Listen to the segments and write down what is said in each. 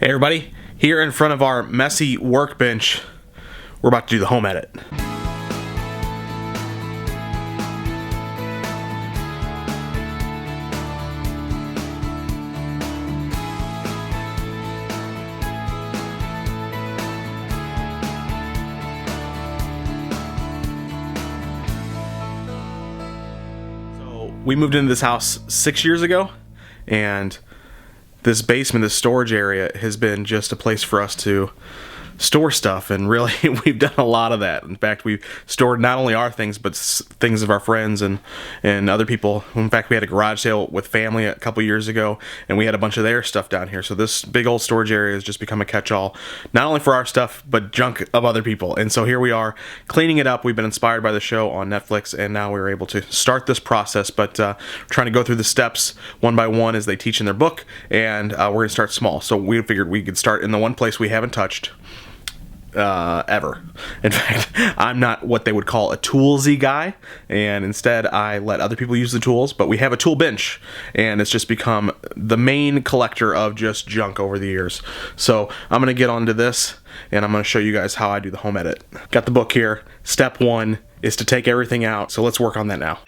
Hey everybody, here in front of our messy workbench, we're about to do the home edit. So we moved into this house 6 years ago, and this basement, this storage area, has been just a place for us to store stuff, and really we've done a lot of that. In fact, we've stored not only our things but things of our friends and other people. In fact, we had a garage sale with family a couple years ago, and we had a bunch of their stuff down here. So this big old storage area has just become a catch-all, not only for our stuff but junk of other people. And so here we are cleaning it up. We've been inspired by the show on Netflix, and now we're able to start this process, but trying to go through the steps one by one as they teach in their book, and we're going to start small. So we figured we could start in the one place we haven't touched ever. In fact, I'm not what they would call a toolsy guy, and instead I let other people use the tools, but we have a tool bench, and it's just become the main collector of just junk over the years. So I'm going to get onto this, and I'm going to show you guys how I do the home edit. Got the book here. Step one is to take everything out, so let's work on that now.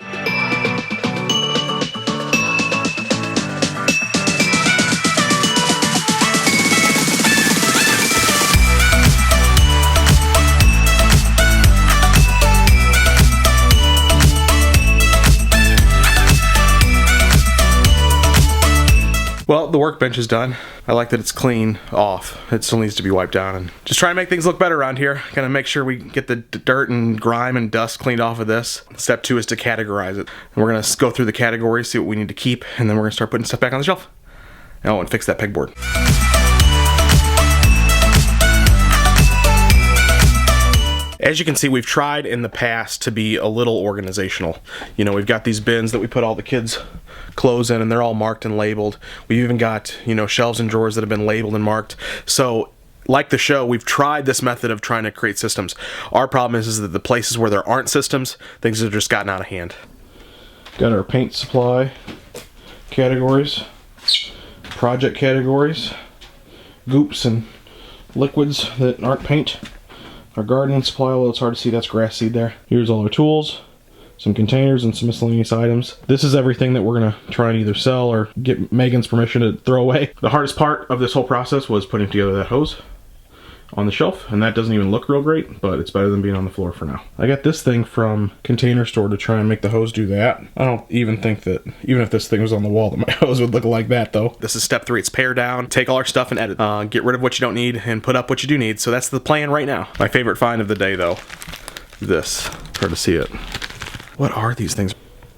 Well, the workbench is done. I like that it's clean off. It still needs to be wiped down, and just trying to make things look better around here. Gonna make sure we get the dirt and grime and dust cleaned off of this. Step two is to categorize it. And we're gonna go through the categories, see what we need to keep, and then we're gonna start putting stuff back on the shelf. Oh, and fix that pegboard. As you can see, we've tried in the past to be a little organizational. You know, we've got these bins that we put all the kids' clothes in, and they're all marked and labeled. We've even got, you know, shelves and drawers that have been labeled and marked. So, like the show, we've tried this method of trying to create systems. Our problem is that the places where there aren't systems, things have just gotten out of hand. Got our paint supply categories, project categories, goops and liquids that aren't paint. Our gardening supply, although it's hard to see, that's grass seed there. Here's all our tools, some containers, and some miscellaneous items. This is everything that we're gonna try and either sell or get Megan's permission to throw away. The hardest part of this whole process was putting together that hose on the shelf, and that doesn't even look real great, but it's better than being on the floor for now. I got this thing from Container Store to try and make the hose do that. I don't even think that, even if this thing was on the wall, that my hose would look like that though. This is step three. It's pare down, take all our stuff and edit. Get rid of what you don't need and put up what you do need. So that's the plan right now. My favorite find of the day though, this. Hard to see it. What are these things?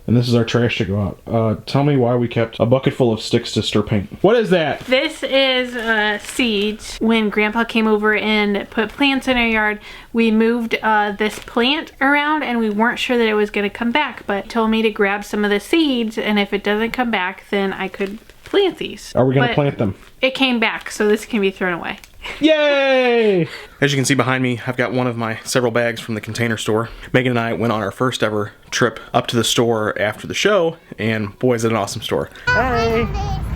And this is our trash to go out. Tell me why we kept a bucket full of sticks to stir paint. What is that? This is seeds. When Grandpa came over and put plants in our yard, we moved this plant around, and we weren't sure that it was going to come back, but told me to grab some of the seeds, and if it doesn't come back, then I could plant these. Are we going to plant them? It came back, so this can be thrown away. Yay! As you can see behind me, I've got one of my several bags from the Container Store. Megan and I went on our first ever trip up to the store after the show, and boy, is it an awesome store. Hey!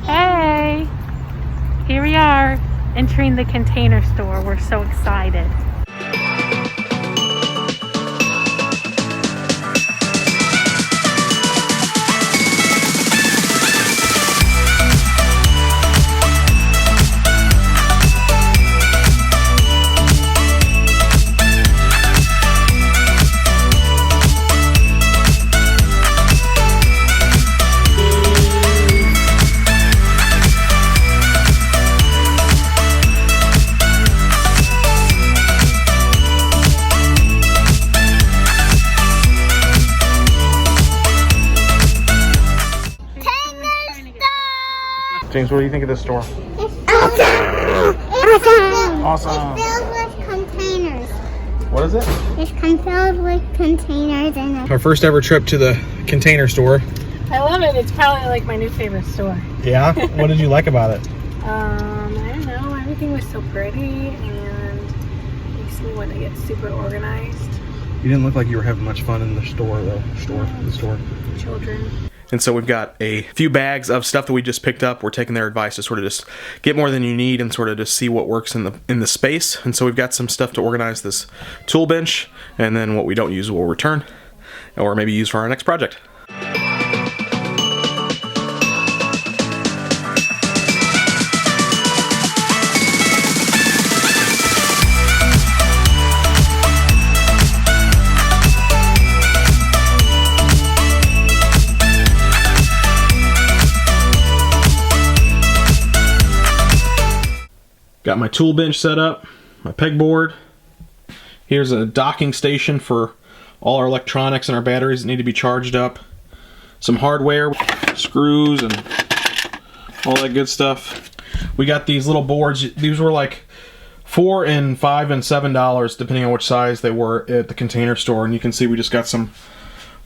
Hey! Here we are, entering the Container Store. We're so excited. James, what do you think of this store? Awesome. It's filled with containers. What is it? It's filled with containers in it. Our first ever trip to the Container Store. I love it. It's probably like my new favorite store. Yeah? What did you like about it? I don't know. Everything was so pretty, and makes me want to get super organized. You didn't look like you were having much fun in the store, though. The store. Children. And so we've got a few bags of stuff that we just picked up. We're taking their advice to sort of just get more than you need and sort of just see what works in the space. And so we've got some stuff to organize this tool bench, and then what we don't use we'll return or maybe use for our next project. Got my tool bench set up, my pegboard. Here's a docking station for all our electronics and our batteries that need to be charged up. Some hardware, screws, and all that good stuff. We got these little boards. These were like $4 and $5 and $7 depending on which size they were at the Container Store. And you can see we just got some.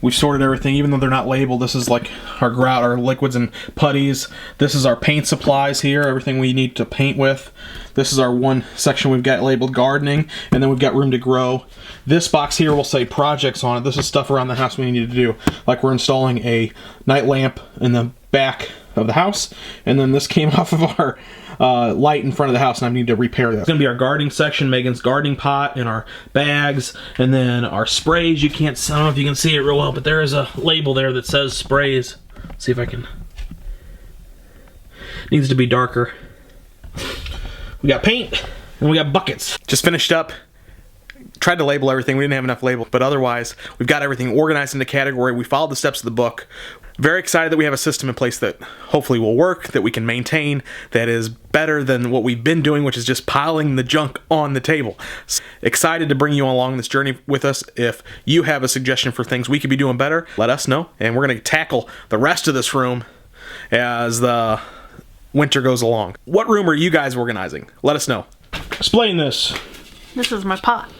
We've sorted everything, even though they're not labeled. This is like our grout, our liquids and putties. This is our paint supplies here, everything we need to paint with. This is our one section we've got labeled gardening, and then we've got room to grow. This box here will say projects on it. This is stuff around the house we need to do. Like we're installing a night lamp in the back of the house, and then this came off of our light in front of the house, and I need to repair that. It's going to be our gardening section, Megan's gardening pot, and our bags, and then our sprays. I don't know if you can see it real well, but there is a label there that says sprays. Let's see if I can. Needs to be darker. We got paint, and we got buckets. Just finished up. Tried to label everything. We didn't have enough label, but otherwise, we've got everything organized into category. We followed the steps of the book. Very excited that we have a system in place that hopefully will work, that we can maintain, that is better than what we've been doing, which is just piling the junk on the table. Excited to bring you along this journey with us. If you have a suggestion for things we could be doing better, let us know, and we're going to tackle the rest of this room as the winter goes along. What room are you guys organizing? Let us know. Explain this. This is my pot.